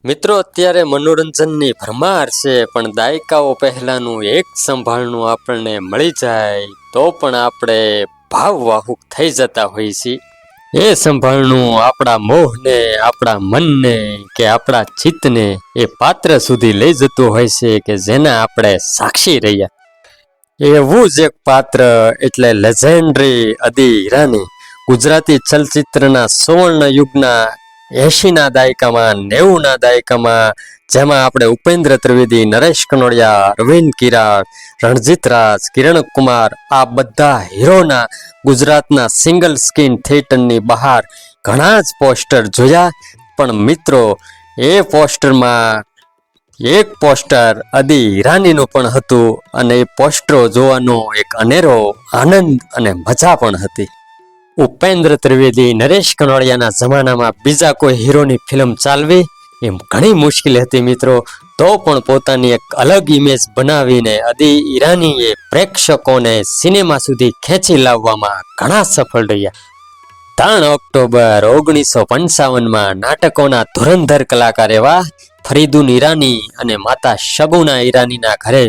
મિત્રો અત્યારે મનોરંજનની ભરમાર છે, પણ દાયકાઓ પહેલાનું એક સંભાળનું આપણને મળી જાય તો પણ આપણે ભાવવાહુક થઈ જતા હોઈએ છીએ. એ સંભાળનું આપણા મોહને, આપણા મનને કે આપણા ચિત્તને એ પાત્ર સુધી લઈ જતું હોય છે કે જેના આપણે સાક્ષી રહ્યા. એવું જ એક પાત્ર એટલે લેજેન્ડરી અદી ઈરાની. ગુજરાતી ચલચિત્રના સુવર્ણ યુગના 80ના દાયકામાં 90ના દાયકામાં જેમાં આપણે ઉપેન્દ્ર ત્રિવેદી, નરેશ કનોડિયા, અરવિંદ કિરાડ, રણજીત રાજ, કિરણ કુમાર આ બધા હીરોના ગુજરાતના સિંગલ સ્ક્રીન થિયેટરની બહાર ઘણા જ પોસ્ટર જોયા. પણ મિત્રો એ પોસ્ટરમાં એક પોસ્ટર અદી ઈરાનીનું પણ હતું અને એ પોસ્ટરો જોવાનો એક અનેરો આનંદ અને મજા પણ હતી. ઉપેન્દ્ર ત્રિવેદી, નરેશ કનોડિયાના જમાનામાં બીજા કોઈ હીરોની ફિલ્મ ચાલવી એમ ઘણી મુશ્કેલ હતી મિત્રો. તો પણ પોતાની એક અલગ ઇમેજ બનાવીને અદી ઈરાનીએ પ્રેક્ષકોને સિનેમા સુધી ખેંચી લાવવામાં ઘણા સફળ રહ્યા. 3 ઓક્ટોબર 1955માં નાટકોના ધુરંધર કલાકાર એવા ફરીદુન ઈરાની અને માતા શગુના ઈરાનીના ઘરે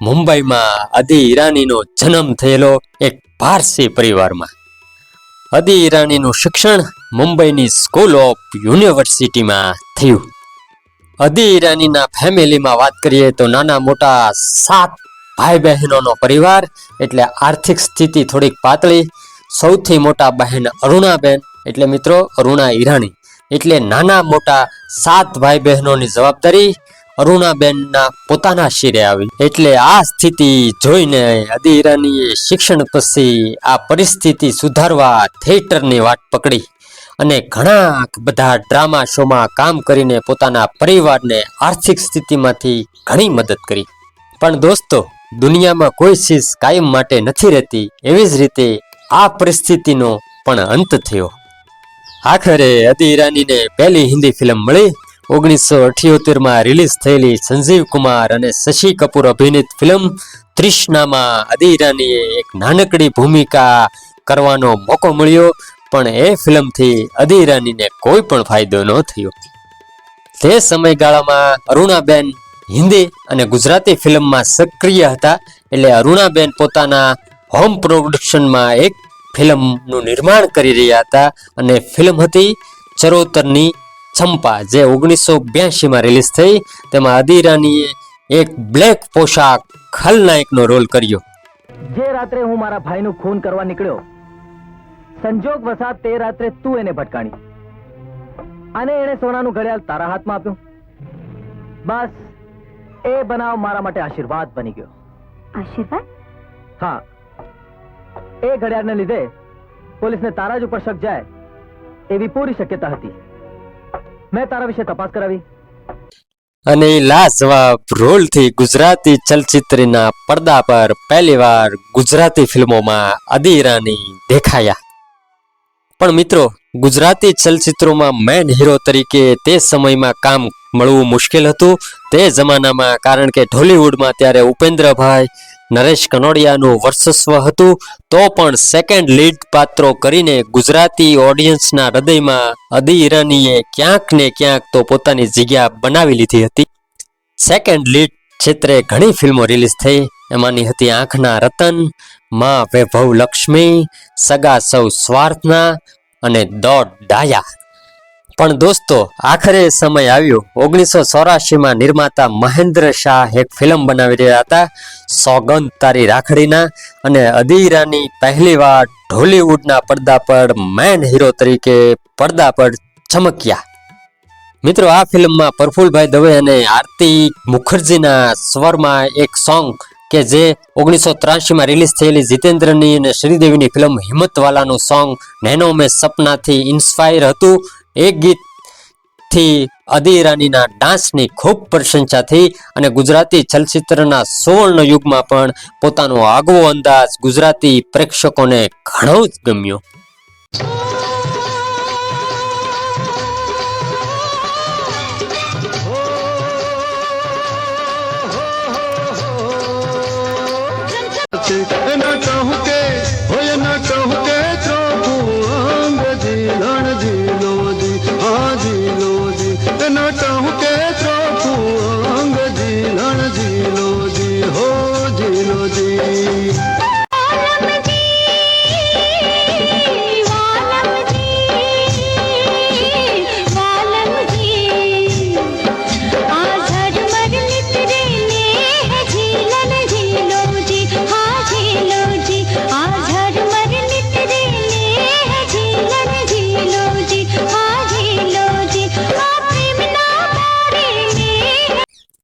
મુંબઈમાં અદી ઈરાનીનો જન્મ થયેલો એક પારસી પરિવારમાં. અદી ઈરાનીનું શિક્ષણ મુંબઈની સ્કૂલ ઓફ યુનિવર્સિટીમાં થયું. અદી ઈરાનીના ફેમિલીમાં વાત કરીએ તો નાના મોટા 7 ભાઈ બહેનોનો પરિવાર એટલે આર્થિક સ્થિતિ થોડીક પાતળી. સૌથી મોટા બહેન અરુણાબેન એટલે મિત્રો અરુણા ઈરાની એટલે નાના મોટા 7 ભાઈ બહેનોની જવાબદારી અરુણાબેનના પોતાના શિરે આવી. એટલે આ સ્થિતિ જોઈને અદી ઈરાનીએ શિક્ષણ પછી આ પરિસ્થિતિ સુધારવા થિયેટરની વાટ પકડી અને ઘણા બધા ડ્રામા શોમાં કામ કરીને પોતાના પરિવારને આર્થિક સ્થિતિમાંથી ઘણી મદદ કરી. પણ દોસ્તો, દુનિયામાં કોઈ ચીજ કાયમ માટે નથી રહેતી. એવી જ રીતે આ પરિસ્થિતિનો પણ અંત થયો. આખરે અદી ઈરાનીને પહેલી હિન્દી ફિલ્મ મળી. 1978માં રિલીઝ થયેલી સંજીવ કુમાર અને શશી કપૂર અભિનીત ફિલ્મ તૃષ્ણામાં અદી ઈરાનીએ એક નાનકડી ભૂમિકા કરવાનો મોકો મળ્યો. પણ એ ફિલ્મથી અદી ઈરાનીને કોઈ પણ ફાયદો ન થયો. તે સમયગાળામાં અરુણાબેન હિન્દી અને ગુજરાતી ફિલ્મમાં સક્રિય હતા. એટલે અરુણાબેન પોતાના હોમ પ્રોડક્શનમાં એક ફિલ્મનું નિર્માણ કરી રહ્યા હતા અને ફિલ્મ હતી ચરોતરની ચંપા, જે 1982માં રિલીઝ થઈ. તેમાં અદી ઈરાનીએ એક બ્લેક પોશાક ખલનાયકનો રોલ કર્યો. જે રાત્રે હું મારા ભાઈનું ખૂન કરવા નીકળ્યો, સંજોગ વસાત તે રાત્રે તું એને ભટકાણી અને એણે સોનાનું ઘડિયાળ તારા હાથમાં આપ્યું. બસ એ બનાવ મારા માટે આશીર્વાદ બની ગયો. આશીર્વાદ? હા, એ ઘડિયાળને લીધે પોલીસને તારા જ ઉપર શક જાય એવી પૂરી શક્યતા હતી. મેં તારા વિશે તપાસ કરાવી અને લાજવાબ રોલથી ગુજરાતી ચલચિત્રના પડદા પર પહેલીવાર ગુજરાતી ફિલ્મોમાં અદી ઈરાની દેખાયા. પણ મિત્રો, ગુજરાતી ચલચિત્રોમાં મેન હીરો તરીકે તે સમયમાં કામ મળવું મુશ્કેલ હતું તે જમાનામાં. કારણ કે ઢોલિવૂડમાં ત્યારે ઉપેન્દ્રભાઈ, નરેશ કનોડિયાનું વર્ચસ્વ હતું. તો પણ સેકન્ડ લીડ પાત્રો કરીને ગુજરાતી ઓડિયન્સના હૃદયમાં અદી ઈરાનીએ ક્યાંક ને ક્યાંક તો પોતાની જગ્યા બનાવી લીધી હતી. સેકન્ડ લીડ ક્ષેત્રે ઘણી ફિલ્મો રિલીઝ થઈ. એમાંની હતી આંખના રતન, માં વૈભવ લક્ષ્મી, સગા સૌ સ્વાર્થના અને દોડ ડાયા. પણ દોસ્તો, આખરે સમય આવ્યો. 1984માં નિર્માતા મહેન્દ્ર શાહ એક ફિલ્મ બનાવી રહ્યા હતા, સોગંદ તારી રાખડીના. અને અદી ઈરાની પહેલીવાર ઢોલિવૂડના પડદા પર મેન હીરો તરીકે પડદા પર ચમક્યા. મિત્રો, આ ફિલ્મમાં પ્રફુલભાઈ દવે અને આરતી મુખર્જીના સ્વરમાં એક સોંગ કે જે 1983માં રિલીઝ થયેલી જીતેન્દ્રની અને શ્રીદેવીની ફિલ્મ હિમ્મતવાલાનું સોંગ નૈનો મેં સપનાથી ઇન્સ્પાયર હતું. એ ગીતથી અદી ઈરાનીના ડાન્સની ખૂબ પ્રશંસા થઈ અને ગુજરાતી ચલચિત્રના સુવર્ણ યુગમાં પણ પોતાનો આગવો અંદાજ ગુજરાતી પ્રેક્ષકોને ઘણો જ ગમ્યો. न कहूँ के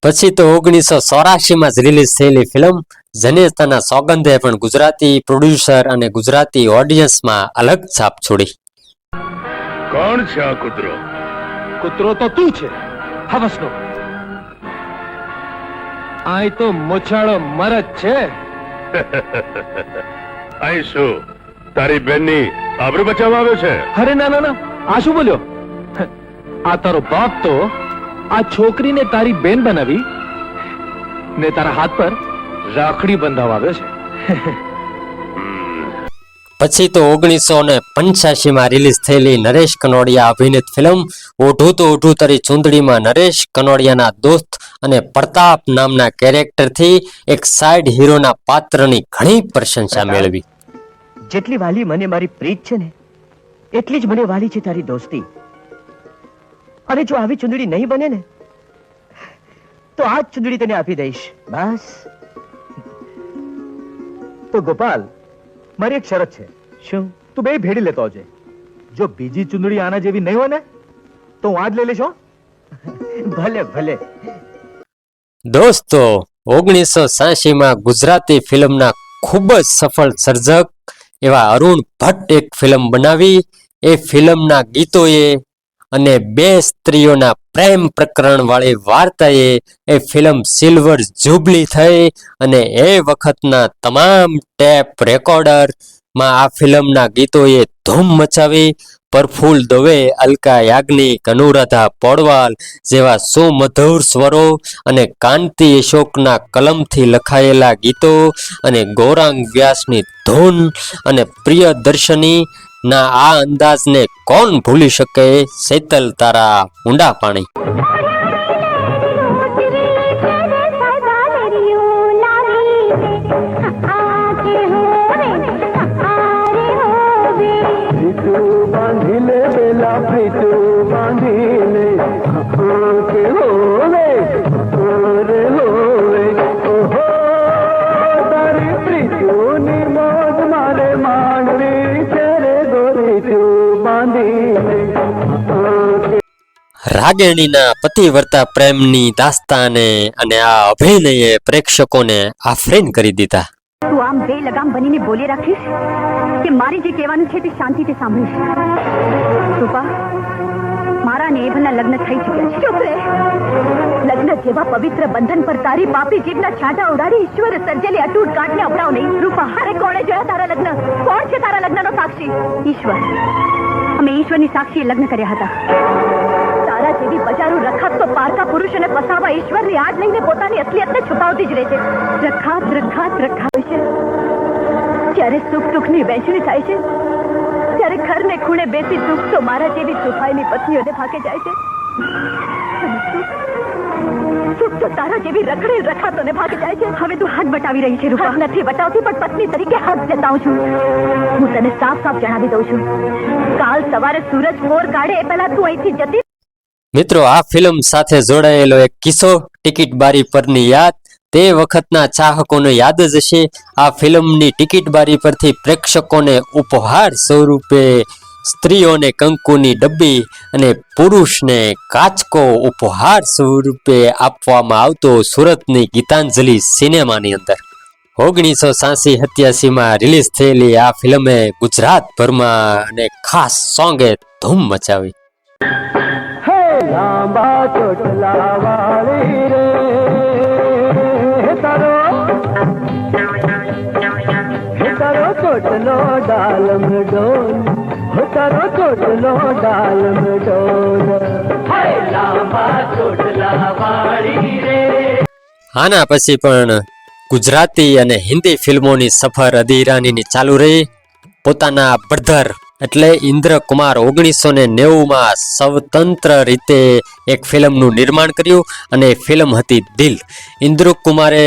પછી તો 1984માં જ રિલીઝ થયેલી ફિલ્મ જનેતાના સોગંદે પણ ગુજરાતી પ્રોડ્યુસર અને ગુજરાતી ઓડિયન્સમાં અલગ છાપ છોડી. કોણ છે આ કૂતરો? કૂતરો તો તું છે, હવસનો. આય તો મોછાળો મરદ છે. અહીં શું તારી બેનની આબરૂ બચાવવા આવ્યો છે? અરે ના ના ના, આ શું બોલ્યો? આ તારો બાપ તો આ છોકરીને તારી બેન બનાવી ને તારા હાથ પર રાખડી બંધાવવા આવ્યો છે. પછી તો 1985માં રિલીઝ થયેલી નરેશ કનોડિયા અભિનીત ફિલ્મ ઓઢું તો ઓઢું તારી ચૂંદડીમાં નરેશ કનોડિયાના દોસ્ત અને પ્રતાપ નામના કેરેક્ટરથી એક સાઇડ હીરોના પાત્રની ઘણી પ્રશંસા મેળવી. જેટલી વાલી મને મારી પ્રીત છે ને, એટલી જ મને વાલી છે તારી દોસ્તી. અને જો આવી ચૂંદડી નહીં બને ને, તો આ જ ચૂંદડી તને આપી દઈશ. બસ. તો ગોપાલ, મારી એક શરત છે. શું? તું બે ભેડી લેતો આવજે. જો બીજી ચૂંદડી આના જેવી નહીં હોય ને, તો હું આજ લઈ લઈશ હો. ભલે ભલે. દોસ્તો 1986માં ગુજરાતી ફિલ્મના ખૂબ જ સફળ સર્જક એવા અરુણ ભટ્ટ એક ફિલ્મ બનાવી. એ ફિલ્મના ગીતોએ અને બે સ્ત્રીઓના પ્રેમ પ્રકરણ વાળી વાર્તાએ એ ફિલ્મ સિલ્વર જુબલી થઈ અને એ વખતના તમામ ટેપ રેકોર્ડરમાં આ ફિલ્મના ગીતોએ ધૂમ મચાવી. પ્રફુલ દવે, અલકા યાજ્ઞિક, અનુરાધા પૌડવાલ જેવા સુમધુર સ્વરો અને કાંતિ અશોકના કલમથી લખાયેલા ગીતો અને ગૌરાંગ વ્યાસની ધૂન અને પ્રિયદર્શની ના આ અંદાજને કોણ ભૂલી શકે? શીતલ તારા ઊંડા પાણી. રાગેણીના પતિવર્તા પ્રેમની દાસ્તાને અને આ અભિનયે પ્રેક્ષકોને આફરીન કરી દીધા. તું આમ બે લગામ બનીને બોલી રાખીશ કે મારી જે કહેવાનું છે તે શાંતિથી સાંભળીશ. રૂપા, મારા ને એભના લગ્ન થઈ ચૂક્યા છે. ચૂપ રહે. લગ્ન જેવા પવિત્ર બંધન પર તારી પાપી જીભના છાંટા ઉડાડી ઈશ્વરે સર્જેલી અટૂટ ગાંઠને અપનાવ નહીં. રૂપા, અરે કોણે જોયા તારા લગ્ન? કોણ છે તારા લગ્નનો સાક્ષી? ઈશ્વર. અમે ઈશ્વરની સાક્ષીએ લગ્ન કર્યા હતા. તારા જેવી બજારું રખાત તો પારકા પુરુષોને ફસાવવા ઈશ્વરની આડ લઈને પોતાની અસલિયતને છુપાવતી જ રહે છે. રખાત રખાત રખાત છે. જ્યારે સુખ દુઃખની વહેંચણી થાય છે, ત્યારે ઘરને ખૂણે બેસી દુઃખ તો મારા જેવી સુખાઈની પત્નીઓને ભાગે જાય છે. સુખ તો તારા જેવી રખડેલ રખાતોને ભાગે જાય છે. હવે તું હાથ બટાવી રહી છે રૂપા. હાથ નથી બટાવતી, પણ પત્ની તરીકે હાથ જતાવું છું. હું તને સાફ સાફ જણાવી દઉં છું, કાલ સવારે સૂરજ પોર કાઢે એ પહેલા તું અહીંથી જતી. મિત્રો, આ ફિલ્મ સાથે જોડાયેલો એક કિસ્સો, ટિકિટ બારી પરની યાદ. તે વખતના ચાહકોને યાદ જ હશે. આ ફિલ્મની ટિકિટ બારી પરથી પ્રેક્ષકોને ઉપહાર સ્વરૂપે સ્ત્રીઓને કંકુની ડબ્બી અને પુરુષને કાચકો ઉપહાર સ્વરૂપે આપવામાં આવતો સુરતની ગીતાંજલિ સિનેમાની અંદર. 1987-87માં રિલીઝ થયેલી આ ફિલ્મે ગુજરાતભરમાં અને ખાસ સોંગે ધૂમ મચાવી. લાંબા ચોટલા વાળી રે તારો ચોટલો ડાલમ ડોલ, તારો ચોટલો ડાલમ ડોલ. લાંબા ચોટલા વાળી રે. આના પછી પણ ગુજરાતી અને હિન્દી ફિલ્મોની સફર અદી ઈરાનીની ચાલુ રહી. પોતાના બ્રધર એટલે ઇન્દ્રકુમાર 1990માં સ્વતંત્ર રીતે એક ફિલ્મનું નિર્માણ કર્યું અને ફિલ્મ હતી દિલ. ઇન્દ્રકુમારે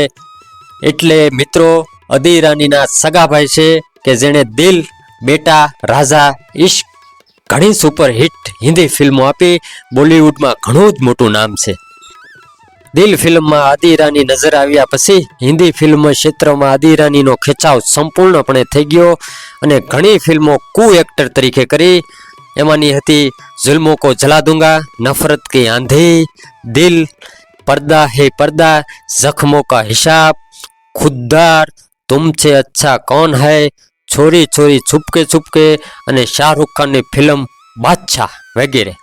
એટલે મિત્રો અદી ઈરાનીના સગાભાઈ છે કે જેણે દિલ, બેટા, રાજા, ઇશ્ક ઘણી સુપરહિટ હિન્દી ફિલ્મો આપી. બોલિવૂડમાં ઘણું જ મોટું નામ છે. દિલ ફિલ્મમાં આદિ ઈરાની નજર આવ્યા પછી હિન્દી ફિલ્મ ક્ષેત્રમાં આદિ ઈરાનીનો ખેંચાવ સંપૂર્ણપણે થઈ ગયો અને ઘણી ફિલ્મો કુ એક્ટર તરીકે કરી. એમાંની હતી ઝુલ્મો કો જલા દૂંગા, નફરત કી આંધી, દિલ, पर्दा है पर्दा, जख्मों का हिसाब, खुददार, तुमसे अच्छा कौन है, छोरी छोरी छुपके અને શાહરૂખ ખાનની ફિલ્મ બાદશાહ વગેરે.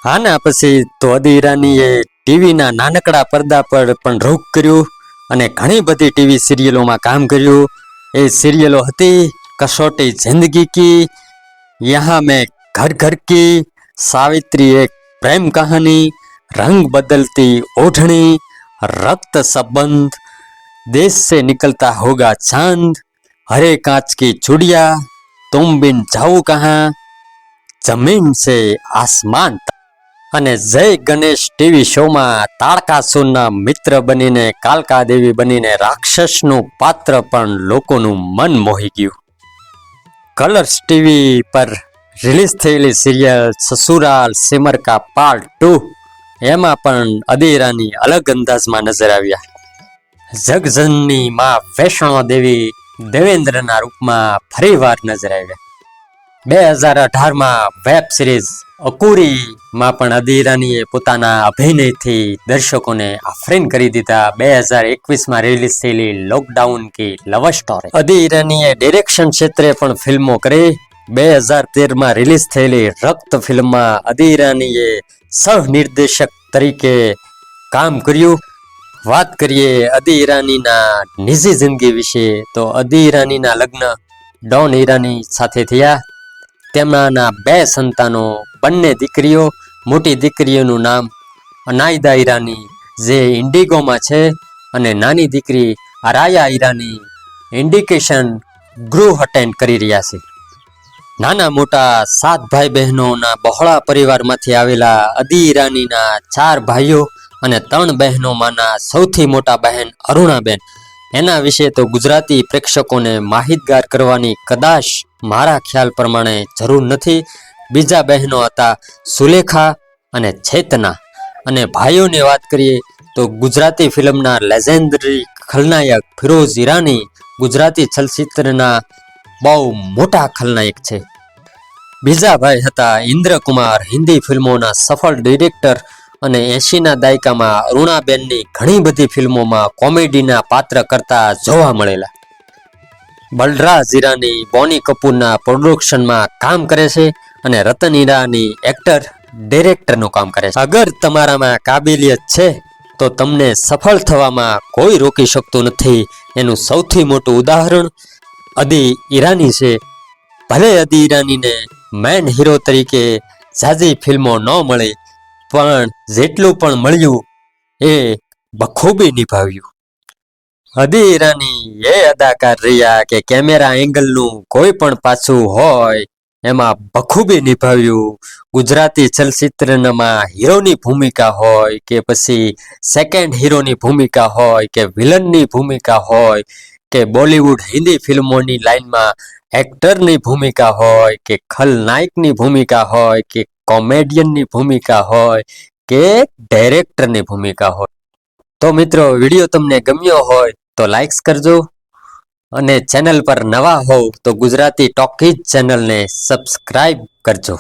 આના પછી તો અદી ઈરાનીએ ટીવીના નાનકડા પડદા પર પણ રોક કર્યું અને ઘણી બધી ટીવી સિરિયલોમાં કામ કર્યું. એ સિરિયલો હતી કસોટી જિંદગી કી, યહાં મેં ઘર ઘર કી, સાવિત્રી એક પ્રેમ કહાની, રંગ બદલતી ઓઢણી, રક્ત સંબંધ, देश से निकलता होगा चांद, हरे कांच की चूड़िया, तुम बिन जाओ कहाँ, जमीन से आसमान तक. અને જય ગણેશ ટીવી શોમાં તારકાસુરના મિત્ર બનીને કાલકા દેવી બનીને રાક્ષસનું પાત્ર પણ લોકોનું મન મોહી ગયું. કલર્સ ટીવી પર રિલીઝ થયેલી સિરિયલ સસુરાલ સિમર કા પાર્ટ 2 એમાં પણ અદી ઈરાની અલગ અંદાજમાં નજર આવ્યા. જગજનની માં વૈષ્ણો દેવી દેવેન્દ્રના રૂપમાં ફરીવાર નજર આવ્યા. 2018માં વેબ સિરીઝ અકુરીમાં પણ અદી ઈરાનીએ પોતાના અભિનયથી દર્શકોને આફરીન કરી દીધા. 2021માં રિલીઝ થયેલી લોકડાઉન કી લવ સ્ટોરી. અદી ઈરાનીએ ડિરેક્શન ક્ષેત્રે પણ ફિલ્મો કરી. 2013માં રિલીઝ થયેલી રક્ત ફિલ્મમાં અદી ઈરાનીએ સહ નિર્દેશક તરીકે કામ કર્યું. વાત કરીએ અદી ઈરાનીના નિજી જિંદગી વિશે તો અદી ઈરાનીના લગ્ન ડોન ઈરાની સાથે થયા. તેમના 2 સંતાનો, બંને દીકરીઓ. મોટી દીકરીઓનું નામ અનાયદા ઈરાની જે ઇન્ડિગોમાં છે અને નાની દીકરી આરાયા ઈરાની ઇન્ડિકેશન ગૃહ અટેન્ડ કરી રહ્યા છે. નાના મોટા 7 ભાઈ બહેનોના બહોળા પરિવારમાંથી આવેલા અદી ઈરાનીના 4 ભાઈઓ અને 3 બહેનોમાંના સૌથી મોટા બહેન અરુણાબેન, એના વિશે તો ગુજરાતી પ્રેક્ષકોને માહિતગાર કરવાની કદાચ મારા ખ્યાલ પ્રમાણે જરૂર નથી. બીજા બહેનો હતા સુલેખા અને ચેતના. અને ભાઈઓની વાત કરીએ તો ગુજરાતી ફિલ્મના લેજેન્ડરી ખલનાયક ફિરોઝ ઈરાની ગુજરાતી ચલચિત્રના બહુ મોટા ખલનાયક છે. બીજા ભાઈ હતા ઇન્દ્રકુમાર, હિન્દી ફિલ્મોના સફળ ડિરેક્ટર અને 80ના દાયકામાં અરુણાબેનની ઘણી બધી ફિલ્મોમાં કોમેડીના પાત્ર કરતા જોવા મળેલા. બલરાજ ઈરાની બોની કપૂરના પ્રોડક્શનમાં કામ કરે છે અને રતન ઈરાની એક્ટર ડિરેક્ટરનું કામ કરે છે. અગર તમારામાં કાબિલિયત છે તો તમને સફળ થવામાં કોઈ રોકી શકતું નથી. એનું સૌથી મોટું ઉદાહરણ અદી ઈરાની છે. ભલે અદી ઈરાનીને મેન હીરો તરીકે ઝાઝી ફિલ્મો ન મળી, પણ જેટલું પણ મળ્યું એ બખૂબી નિભાવ્યું. અદી ઈરાની એ અદાકાર રહ્યા કે કેમેરા એંગલનું કોઈ પણ પાછું હોય એમાં બખૂબી નિભાવ્યું. ગુજરાતી ચલચિત્રમાં હીરોની ભૂમિકા હોય કે પછી સેકન્ડ હીરોની ભૂમિકા હોય કે વિલનની ભૂમિકા હોય કે બોલિવૂડ હિન્દી ફિલ્મોની લાઈનમાં એક્ટરની ભૂમિકા હોય કે ખલનાયકની ભૂમિકા હોય કે કોમેડિયનની ભૂમિકા હોય કે ડાયરેક્ટરની ભૂમિકા હોય. તો મિત્રો, વિડીયો તમને ગમ્યો હોય તો લાઈક્સ કરજો અને ચેનલ પર નવા હોવ તો ગુજરાતી ટોકીઝ ચેનલને સબસ્ક્રાઇબ કરજો.